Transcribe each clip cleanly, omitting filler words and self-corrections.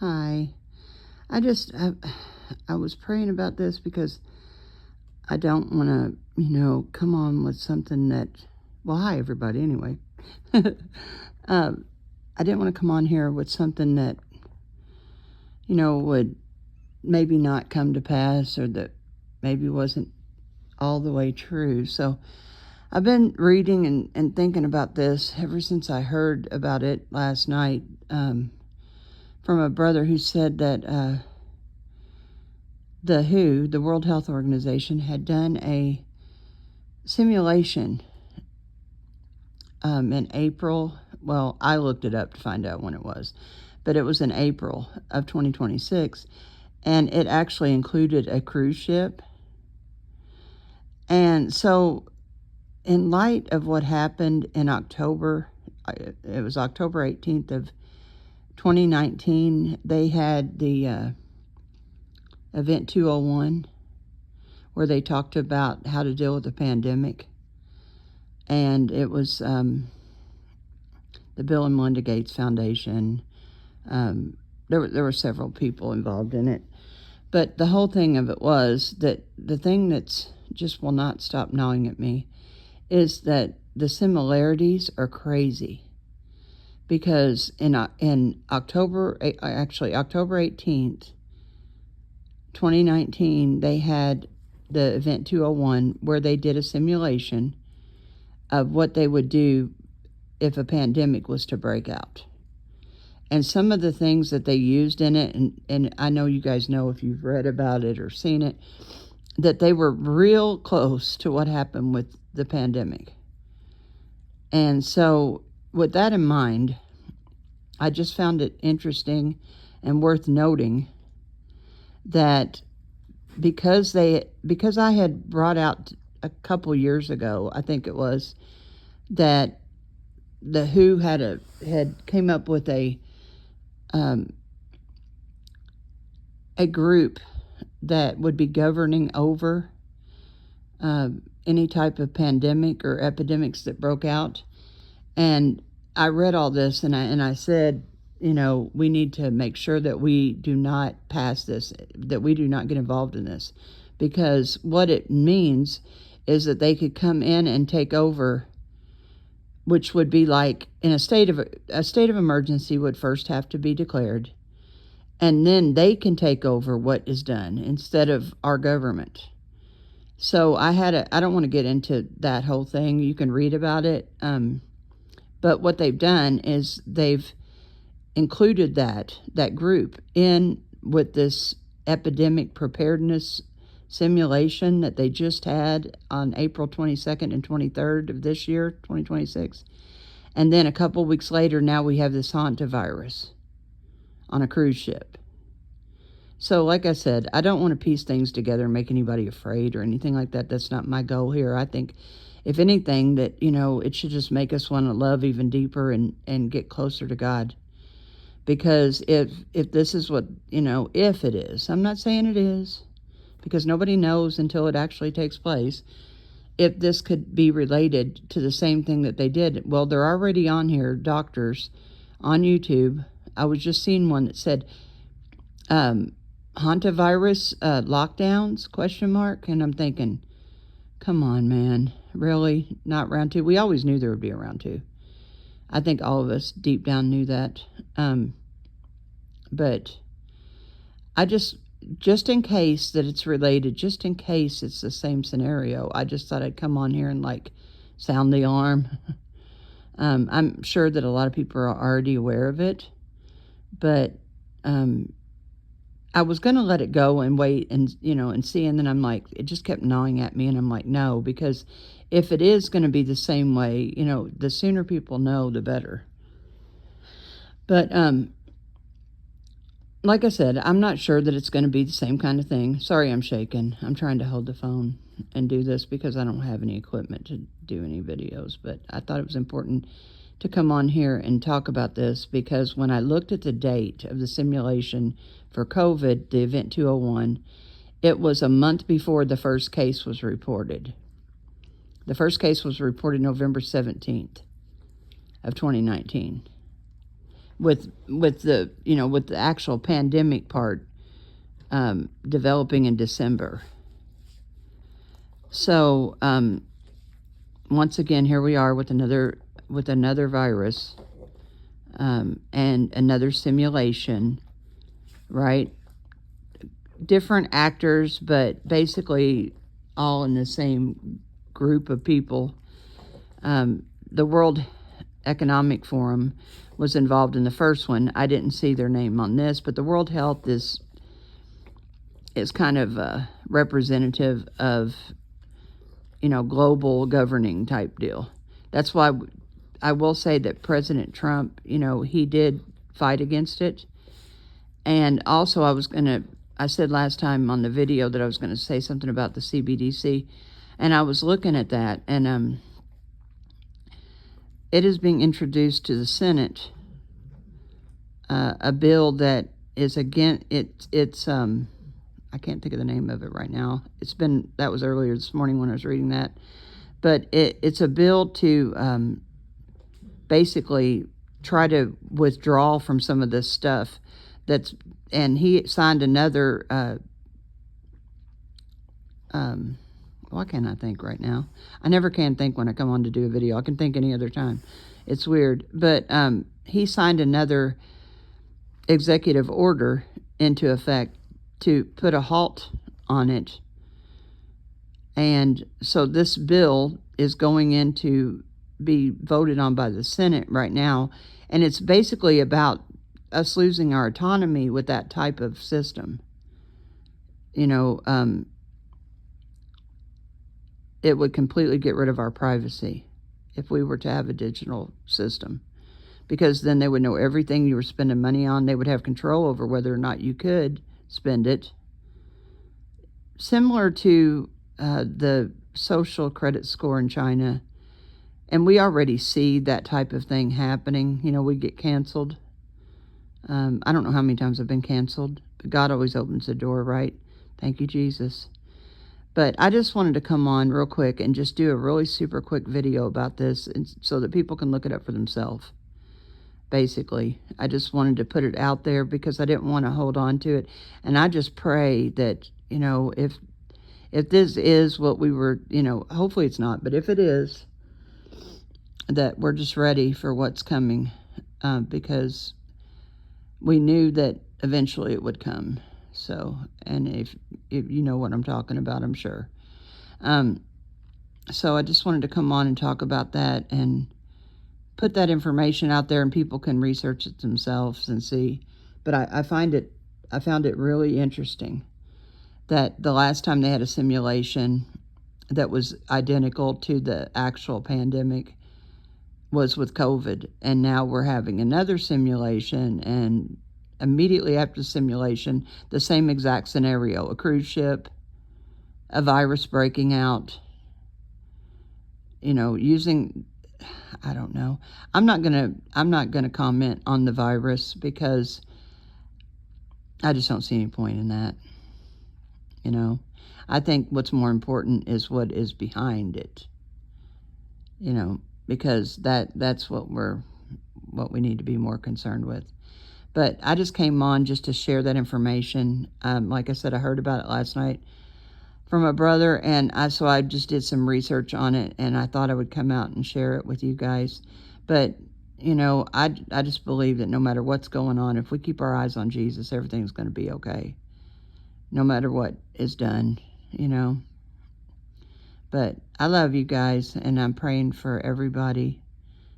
Hi. I was praying about this because I don't want to, come on with something that, well, hi everybody anyway. um, I didn't want to come on here with something that, would maybe not come to pass or that maybe wasn't all the way true. So I've been reading and thinking about this ever since I heard about it last night from a brother who said that the WHO, the World Health Organization, had done a simulation in April. Well, I looked it up to find out when it was, but it was in April of 2026, and it actually included a cruise ship. And so, in light of what happened in October, it was October 18th of 2019, they had the Event 201, where they talked about how to deal with the pandemic. And it was the Bill and Melinda Gates Foundation. There were several people involved in it. But the whole thing of it was that the thing that's just will not stop gnawing at me is that the similarities are crazy. Because in October 18th, 2019, they had the Event 201 where they did a simulation of what they would do if a pandemic was to break out. And some of the things that they used in it, and I know you guys know if you've read about it or seen it, that they were real close to what happened with the pandemic. And so with that in mind, I just found it interesting and worth noting that because I had brought out a couple years ago, I think it was, that the WHO had came up with a group that would be governing over any type of pandemic or epidemics that broke out. And I read all this and I said, we need to make sure that we do not pass this, that we do not get involved in this, because what it means is that they could come in and take over, which would be like in a state of emergency would first have to be declared, and then they can take over what is done instead of our government. So I don't want to get into that whole thing. You can read about it. But what they've done is they've included that group in with this epidemic preparedness simulation that they just had on April 22nd and 23rd of this year, 2026. And then a couple weeks later, now we have this hantavirus on a cruise ship. So like I said, I don't want to piece things together and make anybody afraid or anything like that. That's not my goal here. I think, if anything, that, it should just make us want to love even deeper and get closer to God. Because if this is what, if it is, I'm not saying it is, because nobody knows until it actually takes place, if this could be related to the same thing that they did. Well, they're already on here, doctors, on YouTube. I was just seeing one that said, hantavirus lockdowns, ? And I'm thinking, come on, man, really? Not round two? We always knew there would be a round two. I think all of us deep down knew that. But I just in case that it's related, just in case it's the same scenario, I just thought I'd come on here and sound the alarm. I'm sure that a lot of people are already aware of it, but I was going to let it go and wait and see. And then I'm like, it just kept gnawing at me. And I'm like, no, because if it is going to be the same way, the sooner people know, the better. But, like I said, I'm not sure that it's going to be the same kind of thing. Sorry, I'm shaking. I'm trying to hold the phone and do this because I don't have any equipment to do any videos. But I thought it was important to come on here and talk about this, because when I looked at the date of the simulation for COVID, the Event 201, it was a month before the first case was reported. The first case was reported November 17th of 2019. with the with the actual pandemic part developing in December. So once again, here we are with another virus and another simulation, right? Different actors, but basically all in the same group of people. The World Economic Forum was involved in the first one. I didn't see their name on this, but the World Health is kind of representative of global governing type deal. That's why I will say that President Trump, he did fight against it. And also I said last time on the video that I was going to say something about the CBDC, and I was looking at that, and it is being introduced to the Senate, a bill that is it's I can't think of the name of it right now. That was earlier this morning when I was reading that, but it's a bill to basically try to withdraw from some of this stuff and he signed another why can't I think right now? I never can think when I come on to do a video. I can think any other time. It's weird. But he signed another executive order into effect to put a halt on it. And so this bill is going in to be voted on by the Senate right now. And it's basically about us losing our autonomy with that type of system. It would completely get rid of our privacy if we were to have a digital system, because then they would know everything you were spending money on. They would have control over whether or not you could spend it. Similar to the social credit score in China. And we already see that type of thing happening. We get canceled. I don't know how many times I've been canceled, but God always opens the door, right? Thank you, Jesus. But I just wanted to come on real quick and just do a really super quick video about this, so that people can look it up for themselves. Basically, I just wanted to put it out there because I didn't want to hold on to it. And I just pray that, if this is what we were, hopefully it's not, but if it is, that we're just ready for what's coming, because we knew that eventually it would come. So, and if you know what I'm talking about, I'm sure. So I just wanted to come on and talk about that and put that information out there, and people can research it themselves and see. But I found it really interesting that the last time they had a simulation that was identical to the actual pandemic was with COVID, and now we're having another simulation, and immediately after the simulation, the same exact scenario: a cruise ship, a virus breaking out, using, I don't know. I'm not gonna comment on the virus because I just don't see any point in that. I think what's more important is what is behind it. Because that's what we need to be more concerned with. But I just came on just to share that information. Like I said, I heard about it last night from a brother, and so I just did some research on it, and I thought I would come out and share it with you guys. But I just believe that no matter what's going on, if we keep our eyes on Jesus, everything's going to be okay, no matter what is done. But I love you guys, and I'm praying for everybody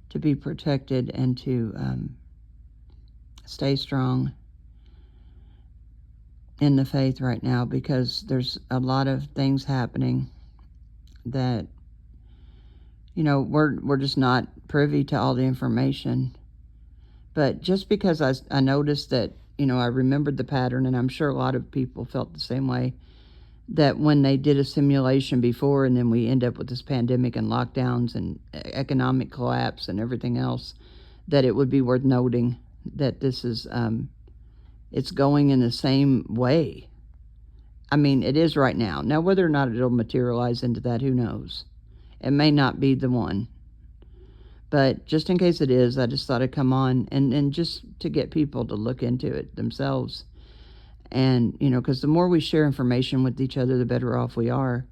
to be protected and to stay strong in the faith right now, because there's a lot of things happening that, we're just not privy to all the information. But just because I noticed that, I remembered the pattern, and I'm sure a lot of people felt the same way, that when they did a simulation before, and then we end up with this pandemic and lockdowns and economic collapse and everything else, that it would be worth noting that this is, it's going in the same way. I mean, it is right now. Now, whether or not it'll materialize into that, who knows? It may not be the one. But just in case it is, I just thought I'd come on and just to get people to look into it themselves. And, because the more we share information with each other, the better off we are.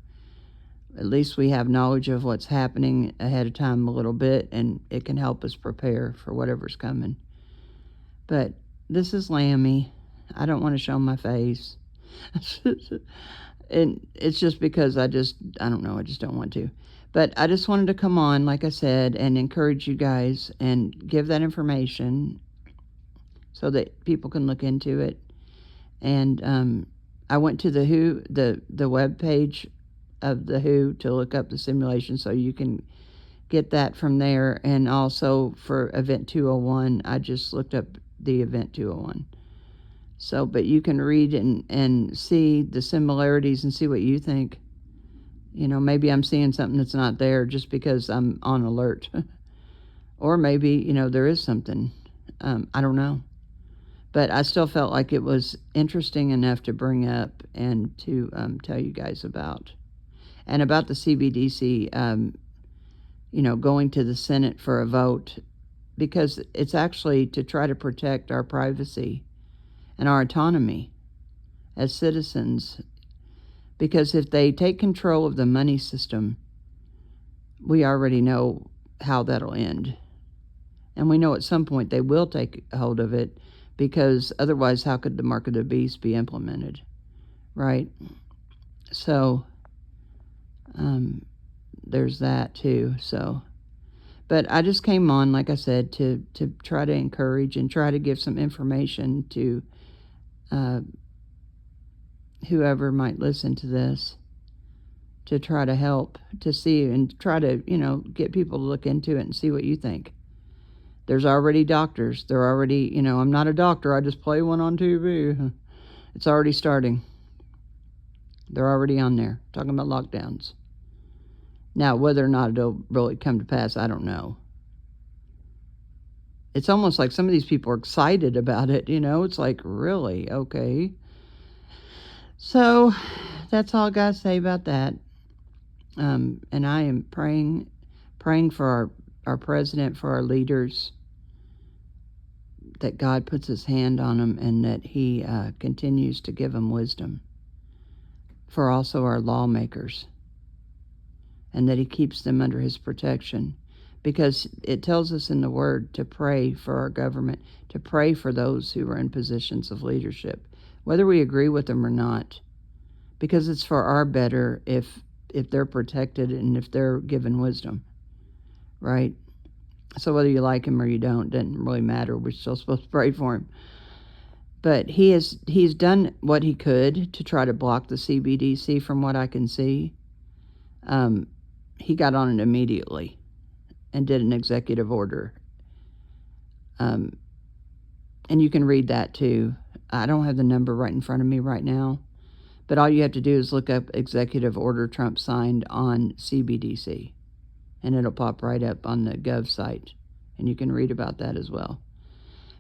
At least we have knowledge of what's happening ahead of time a little bit, and it can help us prepare for whatever's coming. But this is Lammy. I don't want to show my face. And it's just because I don't know, I just don't want to. But I just wanted to come on, like I said, and encourage you guys and give that information so that people can look into it. And I went to the WHO, the web page of the WHO to look up the simulation, so you can get that from there. And also for Event 201, I just looked up the Event 201. So, but you can read and see the similarities and see what you think. Maybe I'm seeing something that's not there just because I'm on alert. Or maybe, there is something. I don't know. But I still felt like it was interesting enough to bring up and to tell you guys about. And about the CBDC, going to the Senate for a vote, because it's actually to try to protect our privacy and our autonomy as citizens. Because if they take control of the money system, we already know how that'll end. And we know at some point they will take hold of it, because otherwise how could the mark of the beast be implemented, right? So there's that too. But I just came on, like I said, to try to encourage and try to give some information to whoever might listen to this, to try to help, to see and try to, get people to look into it and see what you think. There's already doctors. They're already, I'm not a doctor. I just play one on TV. It's already starting. They're already on there talking about lockdowns. Now, whether or not it'll really come to pass, I don't know. It's almost like some of these people are excited about it, It's like, really? Okay. So that's all I got to say about that. And I am praying for our president, for our leaders, that God puts his hand on them and that he continues to give them wisdom. For also our lawmakers, and that he keeps them under his protection. Because it tells us in the Word to pray for our government, to pray for those who are in positions of leadership, whether we agree with them or not. Because it's for our better if they're protected and if they're given wisdom, right? So whether you like him or you don't, doesn't really matter. We're still supposed to pray for him. But he's done what he could to try to block the CBDC, from what I can see. He got on it immediately and did an executive order. And you can read that too. I don't have the number right in front of me right now, but all you have to do is look up executive order Trump signed on CBDC, and it'll pop right up on the Gov site, and you can read about that as well.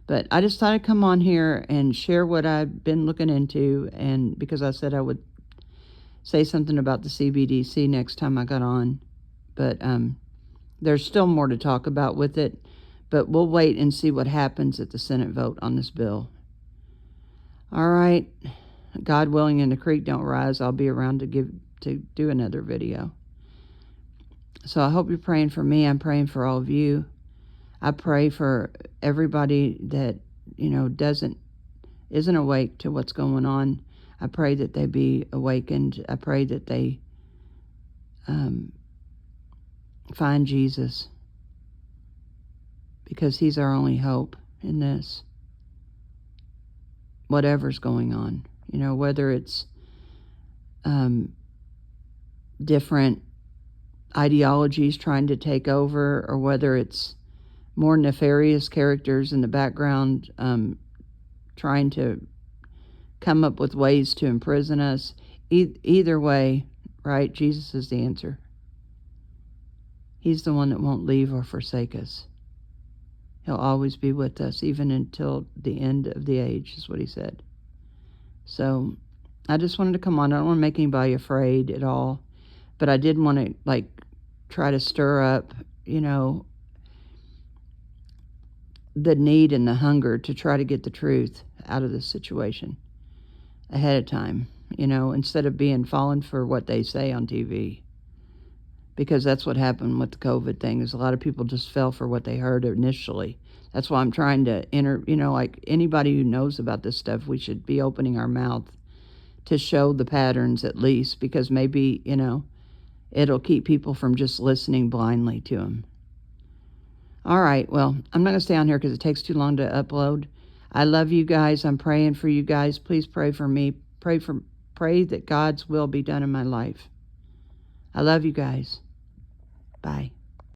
But I just thought I'd come on here and share what I've been looking into, and because I said I would say something about the CBDC next time I got on. But there's still more to talk about with it, but we'll wait and see what happens at the Senate vote on this bill. All right, God willing and the creek don't rise, I'll be around to do another video. So I hope you're praying for me. I'm praying for all of you. I pray for everybody that, isn't awake to what's going on. I pray that they be awakened. I pray that they find Jesus, because he's our only hope in this. Whatever's going on, whether it's different ideologies trying to take over, or whether it's more nefarious characters in the background trying to come up with ways to imprison us. Either way, right, Jesus is the answer. He's the one that won't leave or forsake us. He'll always be with us, even until the end of the age, is what he said. So I just wanted to come on. I don't want to make anybody afraid at all, but I did want to try to stir up, the need and the hunger to try to get the truth out of this situation ahead of time, instead of being fallen for what they say on TV. Because that's what happened with the COVID thing, is a lot of people just fell for what they heard initially. That's why I'm trying to like anybody who knows about this stuff, we should be opening our mouth to show the patterns at least, because maybe, it'll keep people from just listening blindly to them. All right, well, I'm not going to stay on here because it takes too long to upload. I love you guys. I'm praying for you guys. Please pray for me. Pray that God's will be done in my life. I love you guys. Bye.